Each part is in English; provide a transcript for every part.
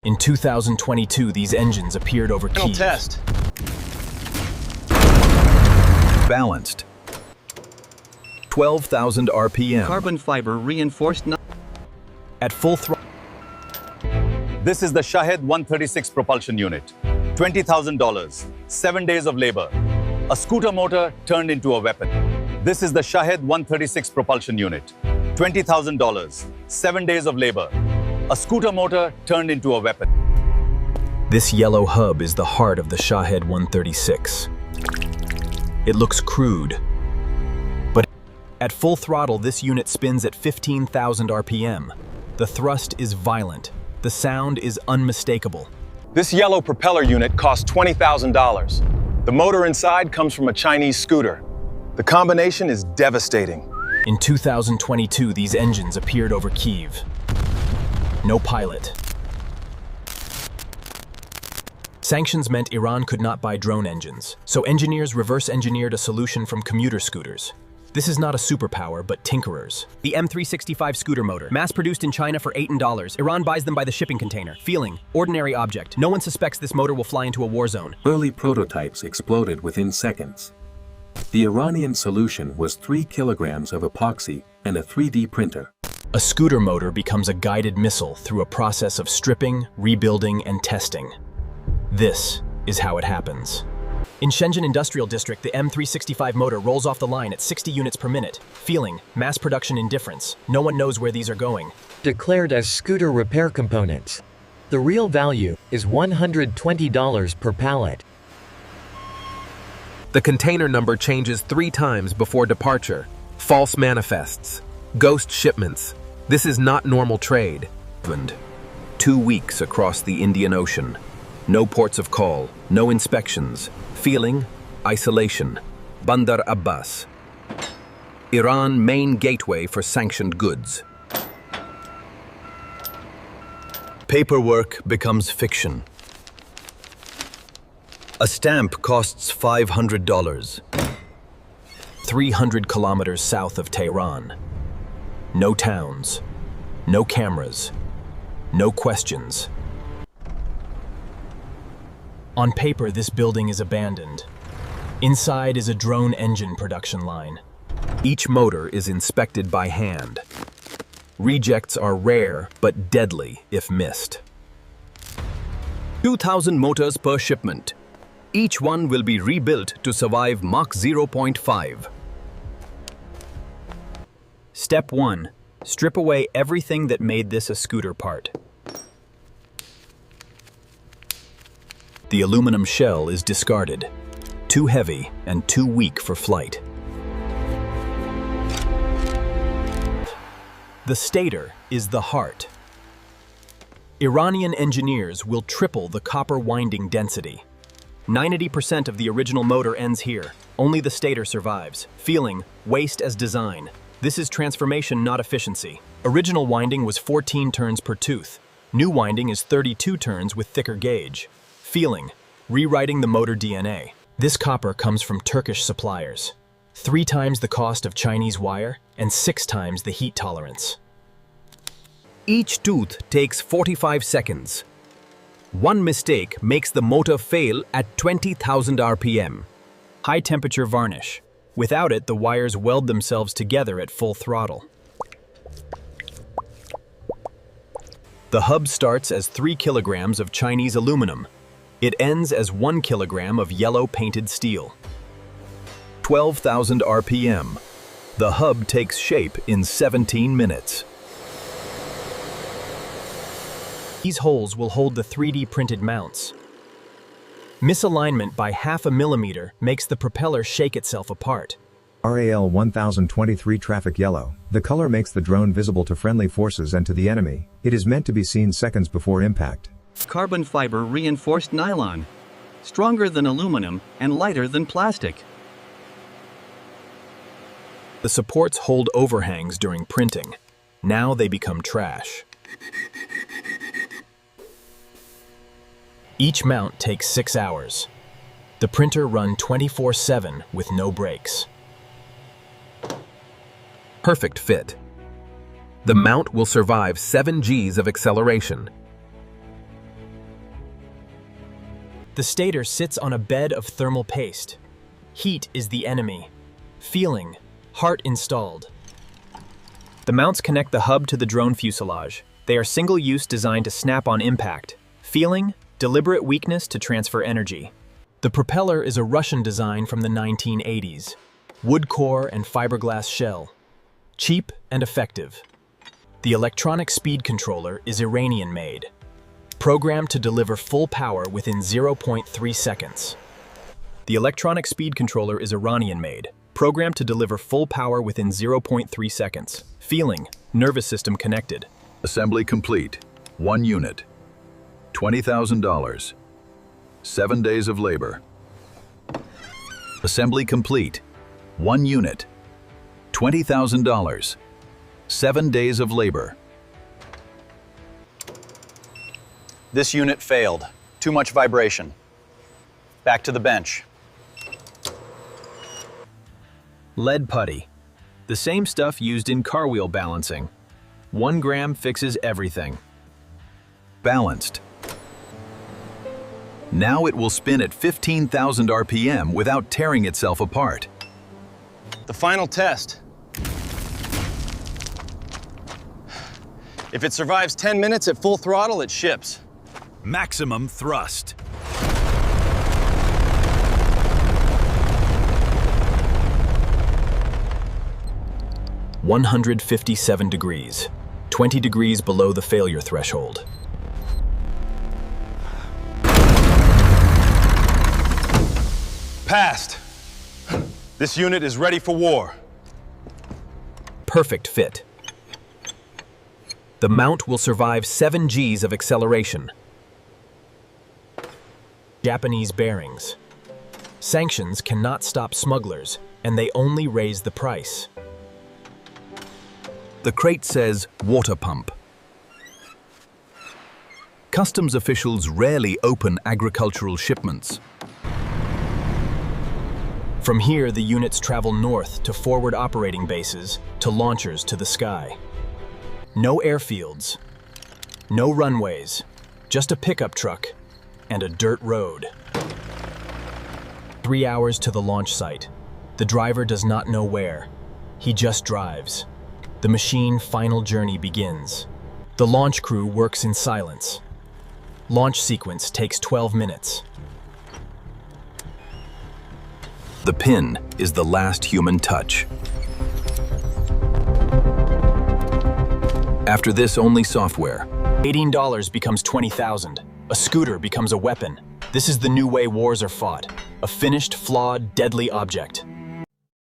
In 2022, these engines appeared over Final Kyiv. test. Balanced. 12,000 RPM. Carbon fiber reinforced. At full throttle. This is the Shahed-136 propulsion unit. $20,000, 7 days of labor. A scooter motor turned into a weapon. This is the Shahed-136 propulsion unit. $20,000, 7 days of labor. A scooter motor turned into a weapon. This yellow hub is the heart of the Shahed-136. It looks crude, but at full throttle, this unit spins at 15,000 RPM. The thrust is violent. The sound is unmistakable. This yellow propeller unit costs $20,000. The motor inside comes from a Chinese scooter. The combination is devastating. In 2022, these engines appeared over Kyiv. No pilot. Sanctions meant Iran could not buy drone engines, so engineers reverse engineered a solution from commuter scooters. This is not a superpower, but tinkerers. The M365 scooter motor, mass-produced in China for $8. Iran buys them by the shipping container. Feeling, ordinary object. No one suspects this motor will fly into a war zone. Early prototypes exploded within seconds. The Iranian solution was 3 kilograms of epoxy and a 3D printer. A scooter motor becomes a guided missile through a process of stripping, rebuilding, and testing. This is how it happens. In Shenzhen Industrial District, the M365 motor rolls off the line at 60 units per minute. Feeling, mass production indifference. No one knows where these are going. Declared as scooter repair components. The real value is $120 per pallet. The container number changes 3 times before departure. False manifests. Ghost shipments. This is not normal trade. 2 weeks across the Indian Ocean. No ports of call, no inspections. Feeling, isolation. Bandar Abbas. Iran main gateway for sanctioned goods. Paperwork becomes fiction. A stamp costs $500. 300 kilometers south of Tehran. No towns, no cameras, no questions. On paper, this building is abandoned. Inside is a drone engine production line. Each motor is inspected by hand. Rejects are rare but deadly if missed. 2,000 motors per shipment. Each one will be rebuilt to survive Mach 0.5. Step 1. Strip away everything that made this a scooter part. The aluminum shell is discarded. Too heavy and too weak for flight. The stator is the heart. Iranian engineers will triple the copper winding density. 90% of the original motor ends here. Only the stator survives. Feeling, waste as design. This is transformation, not efficiency. Original winding was 14 turns per tooth. New winding is 32 turns with thicker gauge. Feeling, rewriting the motor DNA. This copper comes from Turkish suppliers. 3 times the cost of Chinese wire and 6 times the heat tolerance. Each tooth takes 45 seconds. One mistake makes the motor fail at 20,000 RPM. High temperature varnish. Without it, the wires weld themselves together at full throttle. The hub starts as 3 kilograms of Chinese aluminum. It ends as 1 kilogram of yellow painted steel. 12,000 RPM. The hub takes shape in 17 minutes. These holes will hold the 3D printed mounts. Misalignment by 0.5 millimeter makes the propeller shake itself apart. RAL 1023 traffic yellow. The color makes the drone visible to friendly forces and to the enemy. It is meant to be seen seconds before impact. Carbon fiber reinforced nylon. Stronger than aluminum and lighter than plastic. The supports hold overhangs during printing. Now they become trash. Each mount takes 6 hours. The printer runs 24/7 with no breaks. Perfect fit. The mount will survive 7 Gs of acceleration. The stator sits on a bed of thermal paste. Heat is the enemy. Feeling, heart installed. The mounts connect the hub to the drone fuselage. They are single-use, designed to snap on impact. Feeling, deliberate weakness to transfer energy. The propeller is a Russian design from the 1980s. Wood core and fiberglass shell. Cheap and effective. The electronic speed controller is Iranian-made. Programmed to deliver full power within 0.3 seconds. The electronic speed controller is Iranian-made. Programmed to deliver full power within 0.3 seconds. Feeling, nervous system connected. Assembly complete. 1 unit. $20,000. 7 days of labor. Assembly complete. 1 unit. $20,000. 7 days of labor. This unit failed. Too much vibration. Back to the bench. Lead putty. The same stuff used in car wheel balancing. 1 gram fixes everything. Balanced. Now it will spin at 15,000 RPM without tearing itself apart. The final test. If it survives 10 minutes at full throttle, it ships. Maximum thrust. (157 degrees), 20 degrees below the failure threshold. Passed. This unit is ready for war. Perfect fit. The mount will survive 7 Gs of acceleration. Japanese bearings. Sanctions cannot stop smugglers, and they only raise the price. The crate says water pump. Customs officials rarely open agricultural shipments. From here, the units travel north to forward operating bases, to launchers to the sky. No airfields, no runways, just a pickup truck and a dirt road. 3 hours to the launch site. The driver does not know where. He just drives. The machine's final journey begins. The launch crew works in silence. Launch sequence takes 12 minutes. The pin is the last human touch. After this, only software. $18 becomes 20,000. A scooter becomes a weapon. This is the new way wars are fought. A finished, flawed, deadly object.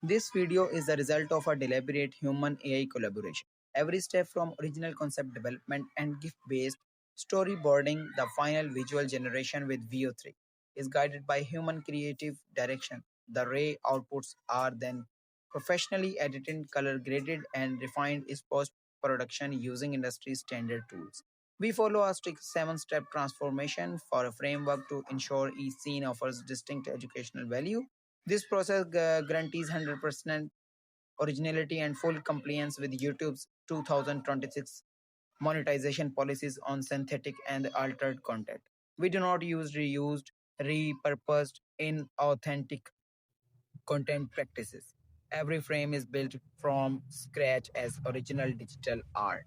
This video is the result of a deliberate human-AI collaboration. Every step from original concept development and gift-based storyboarding, the final visual generation with Viewe 3 is guided by human creative direction. The ray outputs are then professionally edited, color-graded, and refined in post-production using industry-standard tools. We follow a strict 7-step transformation for a framework to ensure each scene offers distinct educational value. This process guarantees 100% originality and full compliance with YouTube's 2026 monetization policies on synthetic and altered content. We do not use reused, repurposed, inauthentic content practices. Every frame is built from scratch as original digital art.